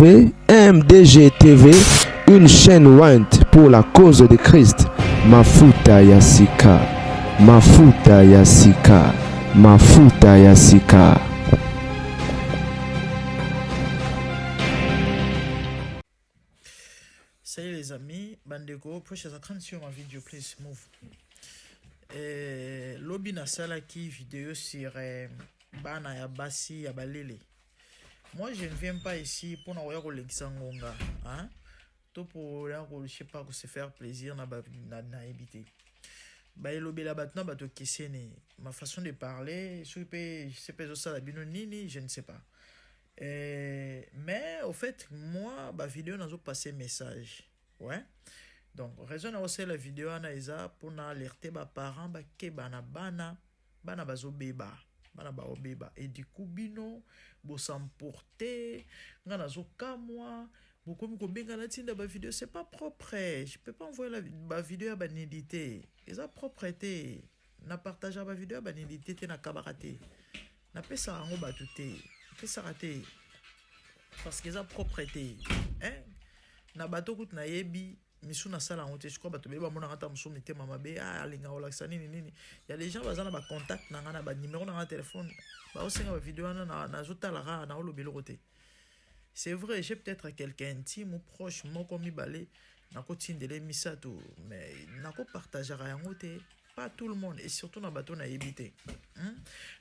MDG TV, une chaîne Wint pour la cause de Christ. Mafuta Yasika, Mafuta Yasika, Mafuta Yasika. Salut les amis, Bandeko, prochaine sur ma vidéo, please move. Lobby na sala qui vidéo sur Bana ya Basi ya Balele. Moi je ne viens pas ici pour na roya ngonga, hein? Tout pour je sais pas se faire plaisir na éviter. Ba lobby la batna ba to kisene. Ma façon de parler, je sais pas ça la bino nini, je ne sais pas. Mais au fait, moi, ma vidéo n'a pas passé message. Ouais. Donc, raison aussi la vidéo ana pour alerter mes parents que bana bazo beba. Bana ba beba. Et du coup, bino, bo s'emporter, ngana zo kamwa, bo komi ko benga na tinda ba vidéo, c'est pas propre. Je peux pas envoyer la vidéo à banidité. Et ça propreté. Na partage ma vidéo à banidité te na kabarate. Na pesa rango batute. Ça raté parce que ça propreté hein na bato kut na yebi misu na sala honte je crois bato beba mona rata musu mite mama be alinga wala nini nini ya les gens bazana ba contact na ngana ba numéro na téléphone ba osenga ba vidéo na zota la ra na olo belo côté c'est vrai j'ai peut-être quelqu'un intime ou proche moko mi balé na ko tindele misato mais na ko partager yango te pas tout le monde et surtout na bato na yebité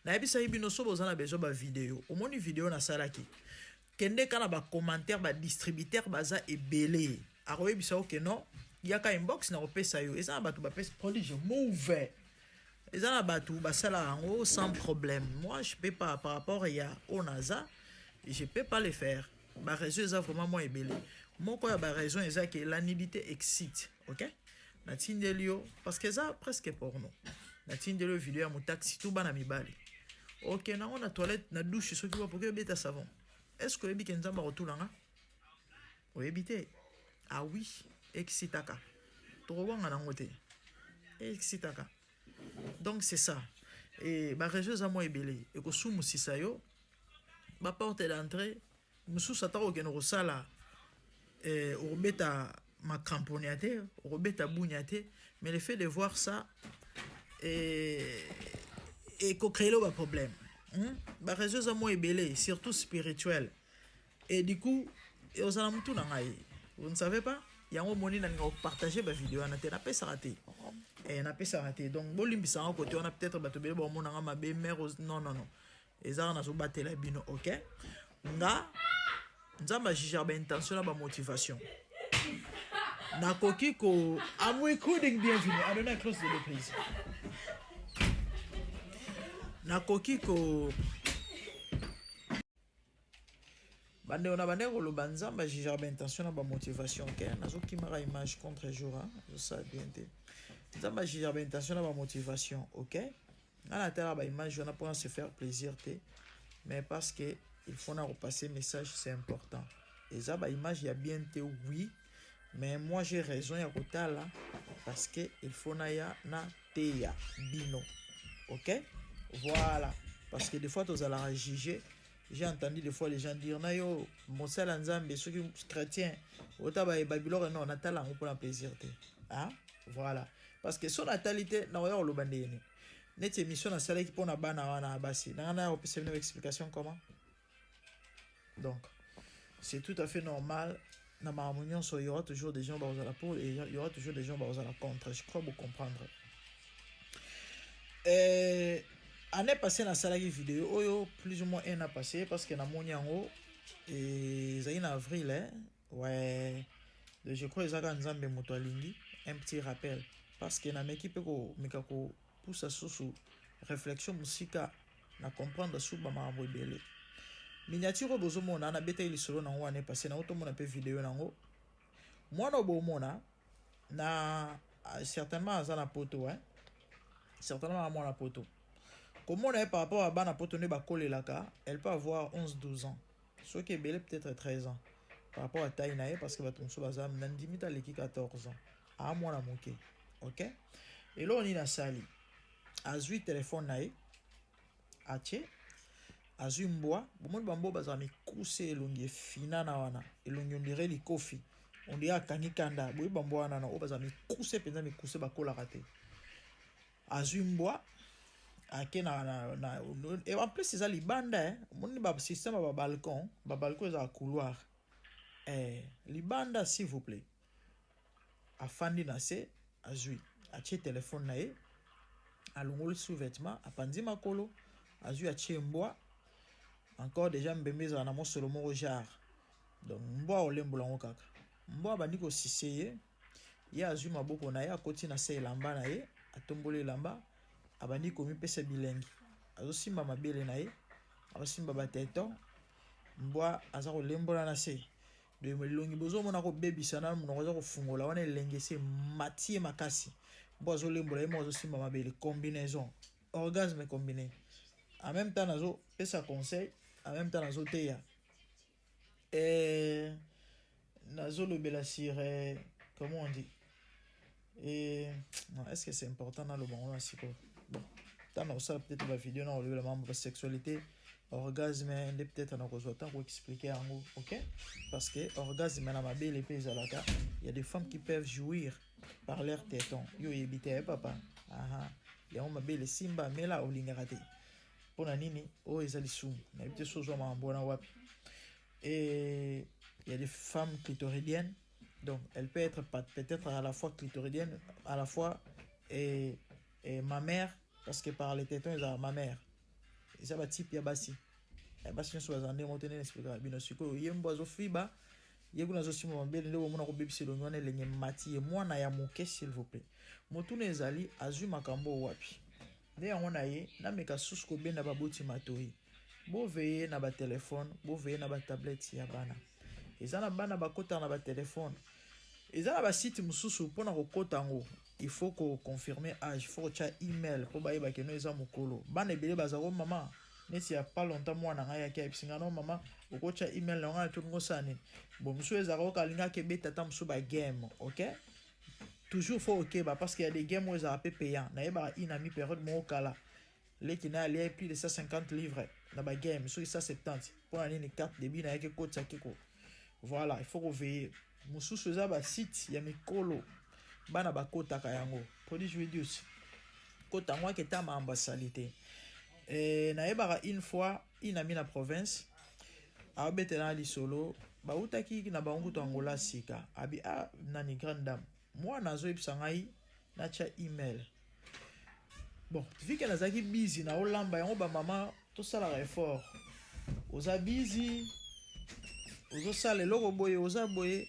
na yebisa yebino so bozana bezo ba vidéo au moins une vidéo na salaki kende kana ba commentaire ba distributeur baza ebelé aro yebisa ok non yaka inbox na opesa yo eza bato ba pesa prodige mauvais eza na bato ba sala en sans problème moi je peux pas par rapport ya onaza je peux pas le faire ba raison eza vraiment moi ebelé moko ya ba raison eza que la nudité excite OK na tindelio parce que ça presque porno na tindelio vidéo ya mutaxi tout bana mibali OK na on a toilette na douche ce qui va pour que beta savon est-ce que ebi kenzamba rotulanga o ebité ah oui excitaka to wanga na ngote excitaka donc c'est ça et ba réseau moi ebelé et ko sumu sisayo ba porte d'entrée musu satako ke no sala o beta ma cramponiate o beta bunyate mais le fait de voir ça et qu'on crée le problème ba réseau za moi ebelé surtout spirituel et du coup et aux alentours vous ne savez pas il y a un moment où on partager ma vidéo on a pas raté et on a pas raté donc bon limbisa en côté on a peut-être bato bele bon on ma mère non et ça on a so battre la bino OK nga nzamba jija ba intention na ba motivation na koki ko am recording bienvenue à donner close de reprise na koki ko bande on a bande ko banzamba jija ba intention na ba motivation OK nazo kimara image contre jour ça bien té nzamba jija ba intention na ba motivation OK na la terre ba image on a pour se faire plaisir té mais parce que il faut na repasser message c'est important et ça ba image ya bien té oui mais moi j'ai raison ya kotala parce que il faut na ya na teya bino OK voilà parce que des fois tu allons juger. J'ai entendu des fois les gens dire na yo mosala nzambe ceux qui chrétiens ota ba babylone non natala on pour un plaisir té hein voilà parce que son natalité na yo lo bandeni net émission na sala qui pona bana wana basi na opesa une explication comment donc c'est tout à fait normal na ma réunion il y aura toujours des gens dans la pour et il y aura toujours des gens dans la contre je crois vous comprendre année passée na salaki vidéo oyo plus ou moins un an passé parce que na moni yango et ça en avril hein ouais je crois ezaka nzambe moto alingi un petit rappel parce que na équipe ko mikako poussa sous réflexion musika na comprendre sous ba mambo ebele miniature bozo mona na beta ili solo na wane passé na auto mona pe vidéo nango moi no bo mona na certainement azana poto hein certainement à mon poto. Comment on est par rapport à Bana Poto Bakolelaka, elle peut avoir 11-12 ans. Ce qui est belle peut-être 13 ans. Par rapport à Taïnae, parce que Batonso Bazam n'a limite à l'équipe 14 ans. À moi la moqué. OK? Et là on est dans Sali. À 8 téléphone naï. À Tché. azwi mbwa bomoni bambo bazala mikuse elongi efina na wana elongi ondire likofi ondire akangi kanda boyi bambo wana na oyo bazala mikuse mpenza mikuse bakolaka te azwi mbwa ake et en plus eza libanda omoni basystème ya babalcon eza couloir libanda s'il vous plaît afandi na se azwi atie telefone na ye alongoli sous-vêtement apandi makolo azwi atie mbwa encore déjà mbembe ezala na mosolo moko genre donc mbwa olembola yango kaka mbwa abandi kosise ye azwi maboko na ye akoti na se elamba na ye atomboli elamba abandi komipesa bilengi azosimba mabele na ye azosimba bateto mbwa aza kolembola na se elongi bozomona kobebisa na monoko aza kofungola wana elenge se matie makasi mbwa azolembola ye moko azosimba mabele combinaison orgasme combiné en même temps nazopesa conseil en même temps nazoteya nazolobela sur comment on dit non, est-ce que c'est important dans le bon bon tant ça peut-être ma vidéo dans le membre de sexualité orgasme peut-être on a besoin de expliquer en gros ok parce que orgasme na ma belle épée zalaka il y a des femmes qui peuvent jouir par leur téton yo yebite papa ya ma belle simba mais là olinga raté pona nini o ezali sumu na bite sozo ma mbona wapi et il y a des femmes clitoridiennes donc elle peut être peut-être à la fois clitoridienne à la fois et mammaire parce que par les tétons ils ont mammaire et ça va type ya basi basi so azande motene expliquer bino siko yembo zo fiba yekuna zo simo mbele ndo mona ko bebisi lo ngone lenye mati e mwana ya moke s'il vous plaît motuna ezali azwi makambo wapi nde yango na ye na meka susu ko benda baboti matoi bo veye na ba téléphone bo veye na ba tablette ya bana eza na bana bakota na ba téléphone eza na ba site mususu pona ko kota ngo il faut ko confirmer âge il faut cha email po ba yeba keno eza mokolo bana ebele bazako mama nesi ya pas longtemps mwana nga ya kia pisinga no mama okocha email na nga to ngosani bon musu ezako kalinga ke beta ta musu ba game OK toujours faut OK ba parce qu'il y a des games où ça peut payant na yeba inami période mo kala leki na ali plus de 150 livres na ba game so 170 pour aller une carte débit na yeke kota kiko voilà il faut veiller mususu za ba site ya mikolo bana bakota ka yango produit judius kota ngwa ke ta ma ambassadité na yebaka une fois inami na province abetena li solo ba utaki na bangu to Angola sika abi nani grande dame moi nazo ipsa ngai na cha email bon vu que nazaki busy na olamba yango ba mama to sala effort oza busy ozo sala loko boye oza boye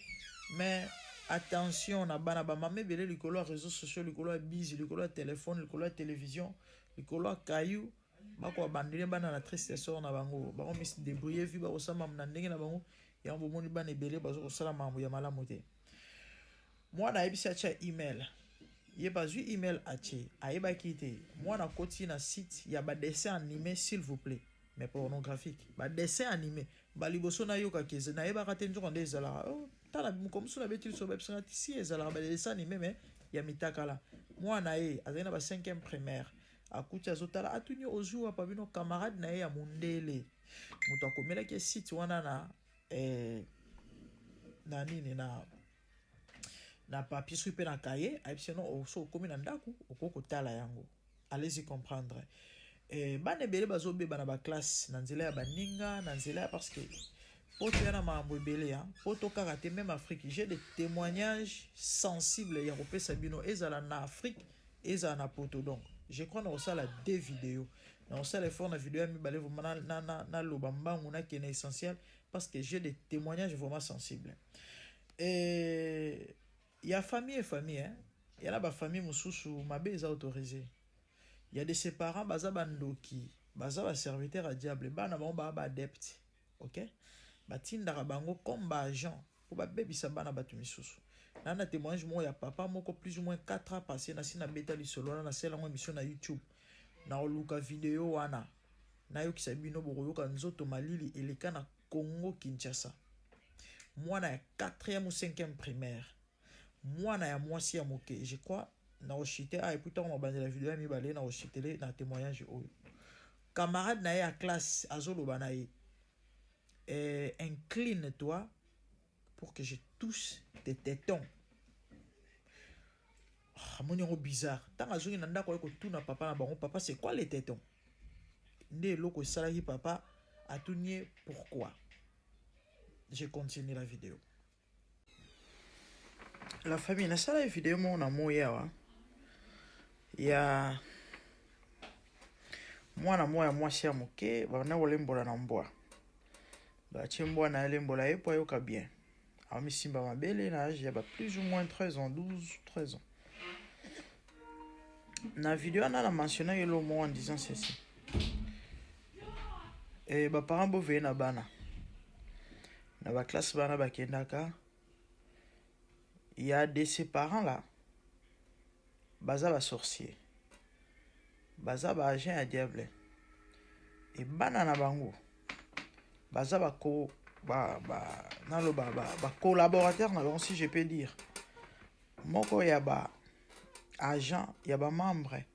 mais attention na bana ba mama belé likolo ya réseaux sociaux likolo ya busy likolo ya téléphone likolo ya télévision likolo ya caillou bako abandonner bana na tristesse na bango bako mis débrouiller vi bako sama na ndenge na bango ya mbomoni bana ebele bazo kosala mambo ya malamu te moi na ebisa cha email ye bazui email ache ayeba kite moi na koti na site ya ba dessin animé s'il vous plaît mais pornographique ba dessin animé ba liboso na yoka keze na yeba katenjo ndé ezala tala comme ça betil so bepsana si ezala ba dessin animé mais ya mitakala moi na ye azena ba 5e primaire akuti azotala atuni ozuwa pa bino camarade na ye ya mundele muto akomela ke site wana na nini na papier sur pe na cahier ayebiseno so komi na ndaku okoko tala yango allez-y comprendre bana ebele bazobeba na ba classe na nzela ya baninga na nzela parce que poto yana mambo ebele poto kaka te même Afrique j'ai des témoignages sensibles ya kopesa bino ezala na Afrique ezala na poto donc je crois na osala deux vidéos na osala effort na vidéo ya mibale vraiment na loba mbangu na kena essentiel parce que j'ai des témoignages vraiment sensibles il y a famille et famille il y a ba famille mususu mabe eza autorisé il y a de ses parents baza bandoki baza ba serviteur à diable bana ba adepte OK batinda bango comme ba agent pour ba bebisa bana batu misusu na témoignage mo ya papa moko plus ou moins 4 ans passé na sina beta li solo na sela ngo émission na YouTube na oluka vidéo wana na yo kisabino bokoyoka nzoto malili eleka na Congo Kinshasa mwana ya 4e ou 5e primaire mwana ya mwasi ya moke je crois na oshite et pourtant on va la vidéo mi balé na oshitele na témoignage oyo camarade na ye à classe azoloba na ye incline-toi pour que je touche tes tétons. Mon yango bizarre. Tant azongi na ndako ko tuna papa na bango, papa c'est quoi les tétons? Né loko salaki papa a tourné pourquoi? Je continue la vidéo. La famille na sala vidéo mon amoya wa. Ya mwana moya mwasi ya moke bana wolembola na mbwa. Ba chembwa na lembola epo yoka bien. A misimba mabele na âge ya ba plus ou moins 13 ans, 12, 13 ans. Na vidéo on a mentionné le mot en disant ceci. Et ba parents bo ve na bana. Na ba classe bana ba kendaka. Il y a de ces parents là. Baza ba sorcier. Baza ba agent à diable. Et bana na bango. Baza ba collaborateur na bango si je peux dire. Moko ya ba agent, ya ba membre.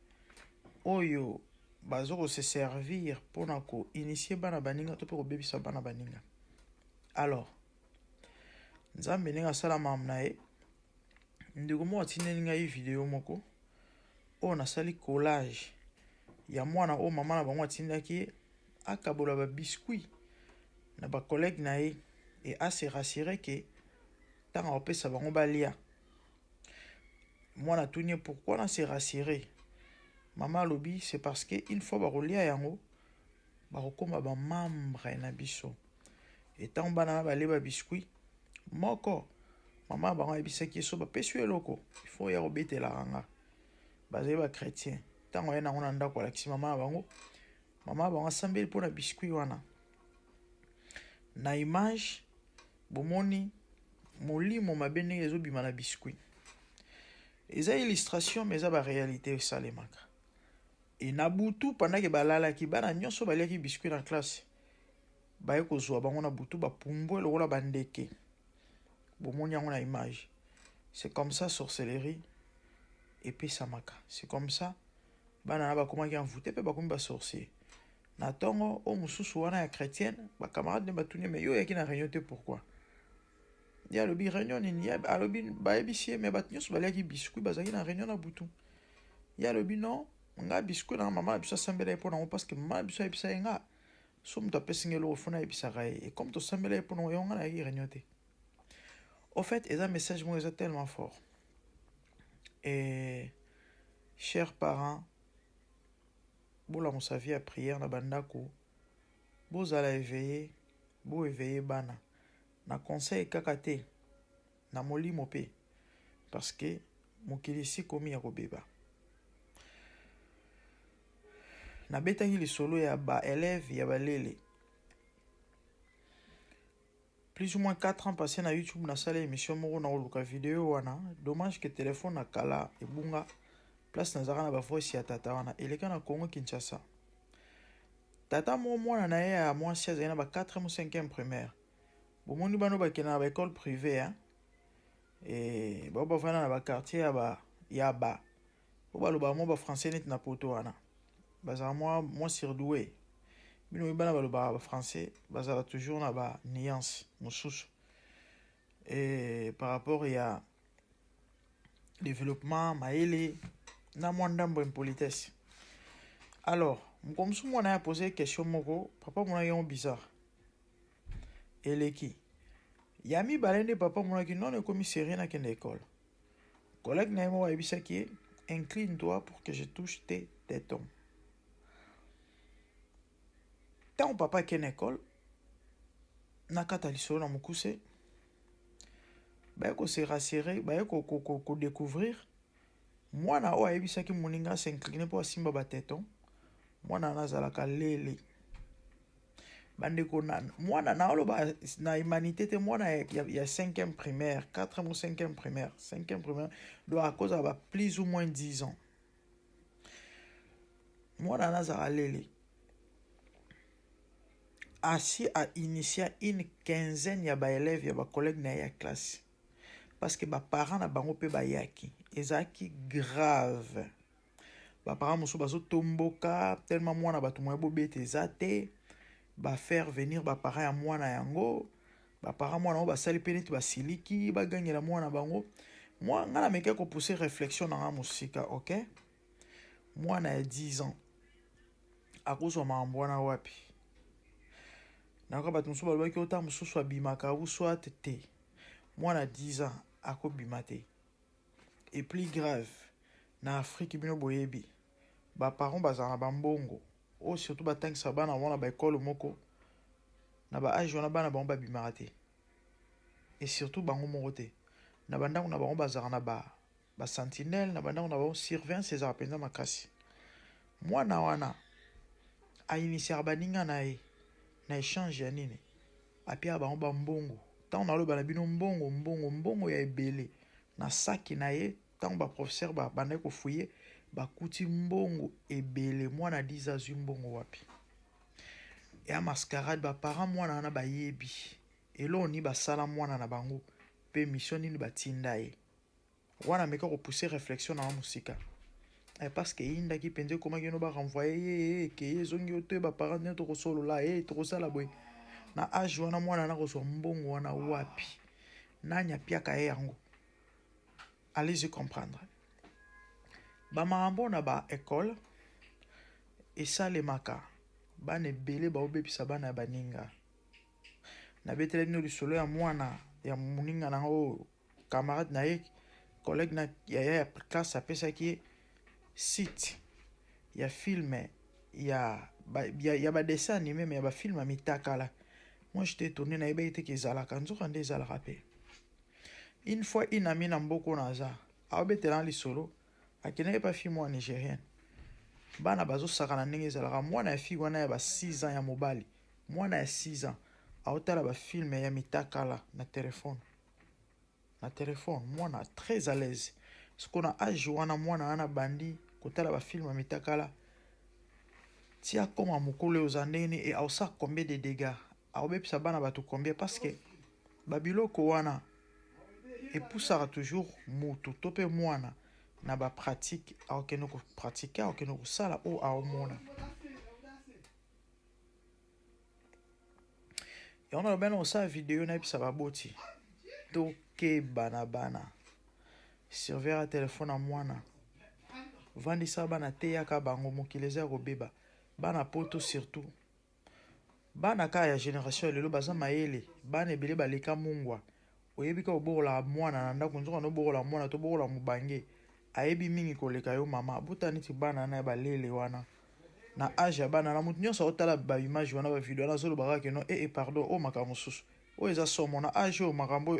Oyo bazo se servir pour na ko initier bana baninga to pour bebisa bana baninga. Alors, nzambe ninga sala mamna e ndiko mo atine ninga yi video moko o na sali collage ya mwana o mama na bango atindaki akabola ba biscuit na ba collègue na ye et a se rassurer que tant opesa bango balia mwana tunye pourquoi na se rassurer. Maman lobi c'est parce que une fois ba rolia yango ba kokoma ba membre na biso et tant bana ba leba biscuit moko maman bango ebisaki so ba pesu eloko il faut ya robete la ranga bazé ba chrétien tant oyena ngona ndako la kisi maman bango sambeli pour na biscuit wana na image bomoni molimo mabene ezo bima na biscuit eza illustration mais eza ba réalité salemaka. Et Nabutu pendant que balala ki bana nyonso baliaki biscuit na classe. Baye ko zo bango na butu ba pumbo le rola bandeke. Bomoni yango na image. C'est comme ça sorcellerie et puis samaka. C'est comme ça bana na ba komaki envoûté pe ba komi ba sorcier. Na tongo o mususu wana ya chrétienne ba camarade ne batuni mais yo yaki na réunion te pourquoi? Ya lobi réunion ni ya alobi ba ebisie mais bat nyonso baliaki biscuit bazaki na réunion na butu. Ya lobi non nga biscuit na maman biso sambela pour na parce que maman biso ebisa nga so mto pesingelo ofuna ebisa gae et comme to sambela pour no yonga na réunion. Au fait eza message moi est tellement fort. Et chers parents bola mosavi à prière na bandako bozala éveillé bo éveillé bana na conseil kakate na molimo pe parce que mokili si komi ya kobeba. Na betaki lisolo ya ba élève ya balele. Plus ou moins 4 ans passés na YouTube na sala émission moko na oluka vidéo wana. Dommage que téléphone na kala ebunga place na zara na ba voice ya tata wana eleka na Congo Kinshasa. Tata mo mwana na ye ya mwasi azali na ba 4e ou 5e primaire. Bomoni bano bakena na ba école privée hein. Et ba vana na ba quartier ya ba. Ba loba mo ba français net na poto wana. Bazala moi surdoué. Bino bana baloba français, bazala toujours na ba nuance mususu. Et par rapport à développement maele na mwandambo impolitesse. Alors, comme si moi a posé question moko, papa mona yon bizarre. Eleki. Yami balende papa mona ki non komi série na kende école. Collègue na mo ebisa ki incline-toi pour que je touche tes tétons. Tant papa qui est en école, nakata lisolo na mukuse, ba ko se rassurer, ba ko découvrir. Moi na o ayebisa ki moninga s'incliner pour simba ba téton. Moi na nazala ka lele. Bande ko na moi na oloba na humanité te moi na ya 5e primaire, 4e ou 5e primaire, 5e primaire doit à cause de plus ou moins 10 ans. Moi na nazala lele. Assis à initier une quinzaine ya ba élèves ya ba collègues na ya classe parce que ba parents na bango pe ba yaki ezaki grave baparents mosusu bazotomboka tellement mwana bato moya bobeta eza te, bafaire venir baparents ya mwana yango, baparents mwana oyo basali mpe neti basiliki bagangela mwana bango. Moi nga na meke kopousser réflexion na nga mosika, ok, mwana ya 10 ans akozwa makambo wana wapi? Nakoka bato mosusu balobaki ota mosusu abimaka uswat te, mwana 10 ans akobima te. Et plus grave, na Afrique bino boyebi, baparents bazala na bambongo oyo surtout batangisa bana wana baekole moko na baage wana bana bango babimaka te, et surtout bango moko te, na bandako na bango bazala na basentinelle, na bandako na bango surveillance ezala mpenza makasi. Mwana wana ainitiaka baninga na ye na échange ya nini? Apia bango bambongo. Ntango naloba na bino mbongo ya ebele na saki na ye, ntango baprofesseur babandaki kofuye bakuti mbongo ebele. Mwana 10 azwi mbongo wapi? Ya mascarade baparents mwana wana bayebi eloko nini basala mwana na bango mpe mission nini batinda ye. Wana meka kopousser réflexion na mosika, parce que yindaki mpenza ekomaki no barenvoye ye ke ye ezongi yo te baparents nde tokosolola ye tokosala boye. Na age wana mwana na kozwa mbongo wana wapi? Nani apiaka ye yango? Allez-y comprendre. Bamakambo na baekole esalemaka bana ebele baobebisa bana ya baninga. Nabetela bino lisolo ya mwana ya moninga na oyo camarade na ye, collègue na ya classe apesaki ye site ya filme ya badessin animé, mais ya bafilme ya mitakala. Moi j'étais étonné na yebaki te ke ezalaka nzoka nde ezalaka pe. Une fois inami na mboko na aza aobetela lisolo akendaki pa fille mwa nigérienne, bana bazosaka na ndenge ezalaka. Mwana ya fille wana ya ba 6 ans ya mobali, mwana ya 6 ans aotala bafilme ya mitakala na telefone. Mwana très à l'aise. Ce qu'on a age wana mwana wana bandi kotala bafilme ya mitakala tia koma mokolo ozandeni et aosa combien de dégâts aobebisa bana bato combien, parce que babiloko wana epusaka toujours mutu to pe mwana na bapratique aokende kopratike aokende kosala oyo aomona. Yango naloba na kosala video nayebisa baboti tokeba na bana, surveiller ya telefone ya mwana, vandisa bana te yaka bango mokili eza ya kobeba bana poto. Surtout bana ka ya génération lelo baza mayele, bana ebele baleka mungwa. Oyebi ka obokola mwana na ndako nzoka no bokola mwana to bokola mubange ayebi mingi koleka yo mama. Buta niti bana na balele wana na age ya bana na mutu nyonso otala ba image wana ba video wana zolo baka no pardon o makambo susu o eza somo na age o makambo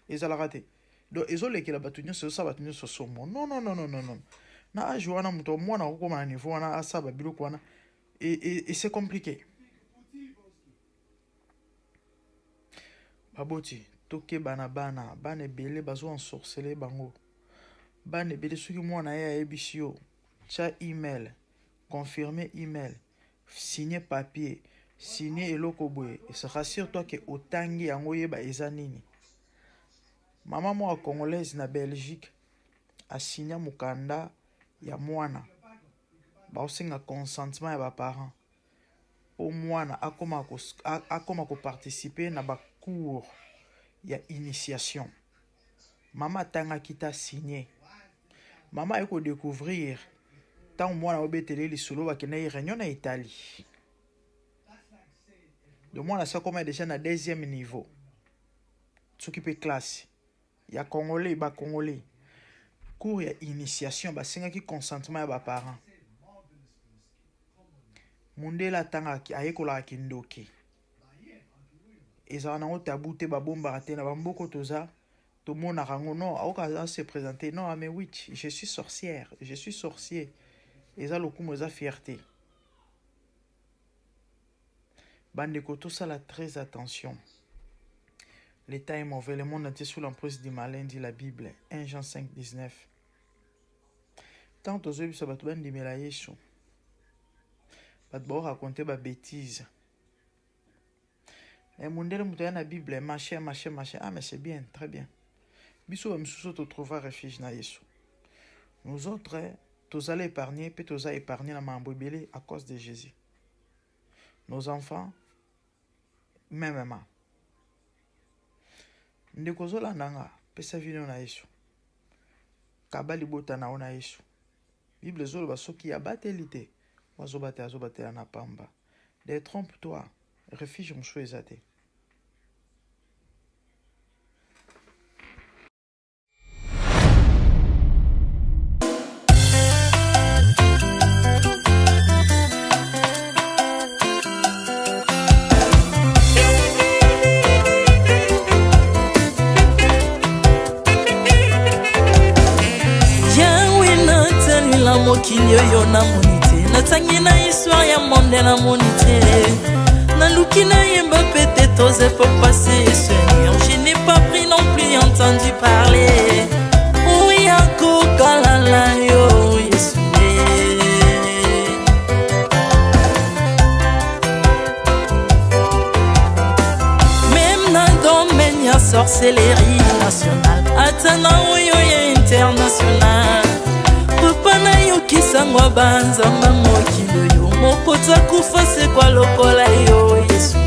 ezalaka te. Donc ezolekela bato nyonso osa bato nyonso somo non na age wana mutu mwana okoma na niveau wana asaba biloko wana et c'est compliqué. Baboti tokeba na bana ebele bazo ensorceler bango. Bana ebele soki mwana ye ayebisi yo tia email, confirmer email, signer papier, signer eloko boye, et rassure-toi que otangi yango yeba eza nini. Mama mwa congolaise na Belgique asinya mukanda ya mwana baosenga consentement ya baparents po mwana akoma koparticiper na bacours ya initiation. Mama tanga kita signer, mama eko découvrir tant mwana obetele lisolo bakena yi réunion na Italie. De mwana sa koma déjà na 2e niveau, s'occuper classe ya congolais ba congolais, cours ya initiation basenga ki consentement ya baparents. Mundela tanga ayekola kindoki ezala nango tabu te babombaka te na bamboko toza tomonaka yango. Non aoka se présenter non mais oui je suis sorcière, je suis sorcier, eza lokumu eza fierté. Bandeko tosala très attention, l'état est mauvais, le monde entier sous l'emprise du malin, dit la Bible 1 Jean 5, 19. Tant tozobisa bato bandimela Yesu bato bao raconter ba bêtises. Et mundele mutu ya na Bible machin. Ah mais c'est bien, très bien. Biso ba misusu to trouver refuge na Yesu. Nous autres tous allons épargner, puis tous allons épargner la mambouibélé à cause de Jésus. Nos enfants, même maman. Ndekozola nanga, pesa vidéo na Yesu. Kabali bota na ona Yesu. Bible zolo basoki ya batelite. Wazobate azobate na pamba. Détrompe-toi, refuge msho ezate. mokili oyo namoni te natangi na histoire ya monde namoni te naluki nayemba pete toze po passer Seigneur je n'ai pas pris non plus entendu parler oya kokalala yo Yesu même na domaine ya sorcellerie nationale atana oyo ya international papa na yo kisangwa banzamba mokilo yo mokota kufa se kwa lokola yo Yesu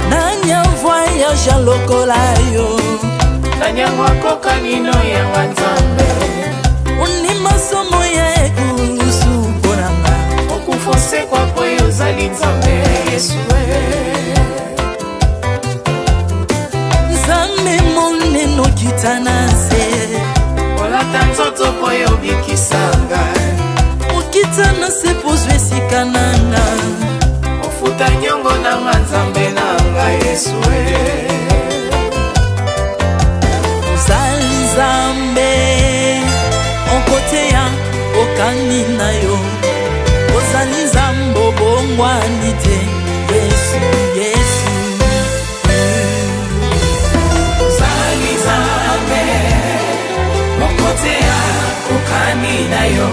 nanya voyage lokola yo nanya wakoka nino ya wanzambe uni masomo ya ekulusu ponanga okufose kwa poyo zali nzambe Yesu nzambe moneno kitana se olata nzoto poyo bikisanga okitana se pozwe sikananga ofuta nyongo na nzambe nanga Yesu ozali nzambe onkote ya okani na yo ozali nzambe obongwani te Yesu Yesu ozali nzambe onkote ya okani na yo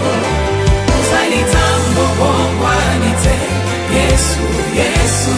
ozali nzambe obongwani te Yesu Yesu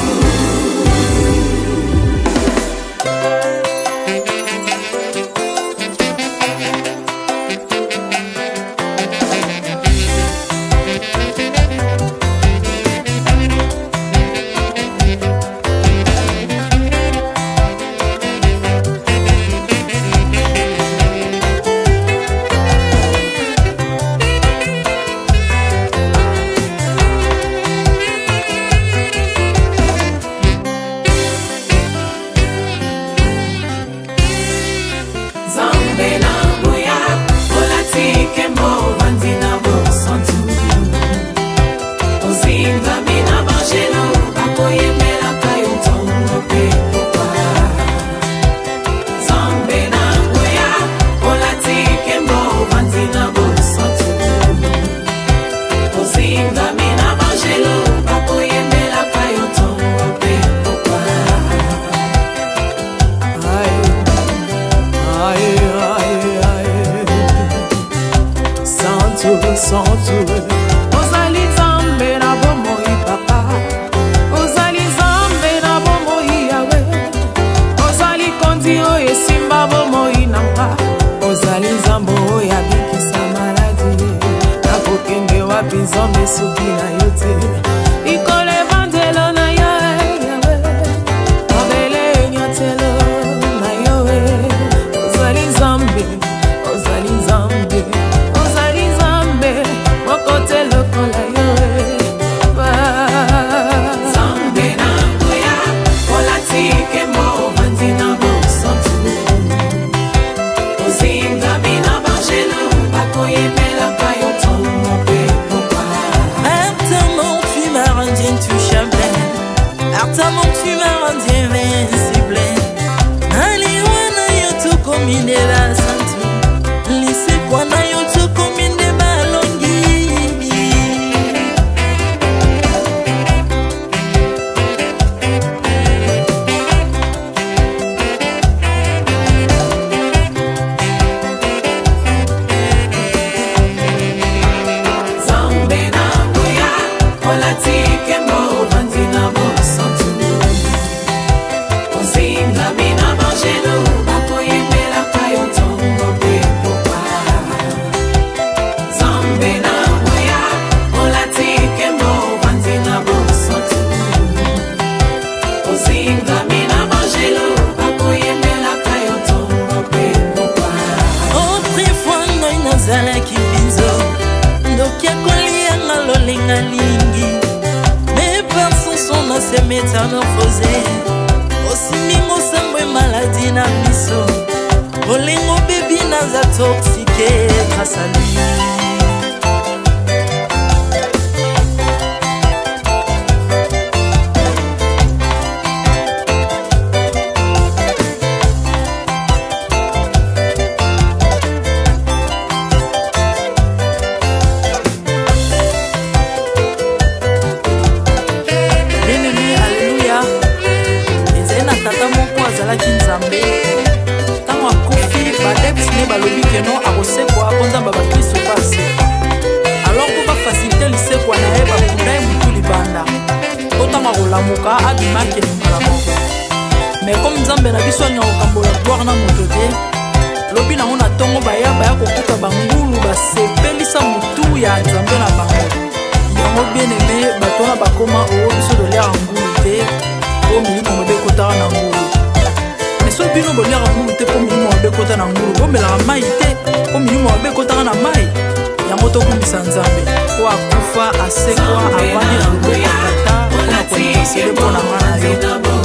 ozali nzambe na bomoi papa ozali nzambe na bomoi yawe ozali konzi oyo esimba bomoi nanga ozali nzambe oyo abikisa maladi nakokende wapi nzambe soki na yo te likolo evangelo na yo yawe mabele nyotelo na yo ozali nzambe ozali nzambe kote lokola yo Zambe na ngoya olatike mo vandina bosantu ozinga bina bangelo bakoyemela kayo tomo pe pourquoi Artamon tu m'as rendu intouchable Artamon tu m'as rendu invincible Ali wana yoto komine la santu Lise kwa na yoto komine Ozinga mina bangelo bakoyemela kayo ntongo nalingi. Mes pensons sont dans ces métamorphosés. Aussi mingo sambwe maladie na miso. Olengo baby naza toxiqué grâce à lui. Balobi que non akosekwa konzamba bakristo basekwa alors ko bafacilite lisekwa na ye bakunda ye mutu libanda otanga kolamuka abimaki mbala moko mais comme nzambe na biso alinga kokambola gloire na moto te lobi nango na ntongo baya kokuta bangulu basepelisa mutu ya nzambe na bango yango bien aimé bato wana bakoma oyo biso dolera ngulu te oyo milimo mabe ekotaka na ngulu. So bino boliaka ngulu te po milimo mabe ekota na ngulu bomelaka mai te po milimo mabe ekotaka na mai yango tokumisa nzambe po akufa asekwa avandi na loboko ya tata mpona kolinga sele mpona nga na yo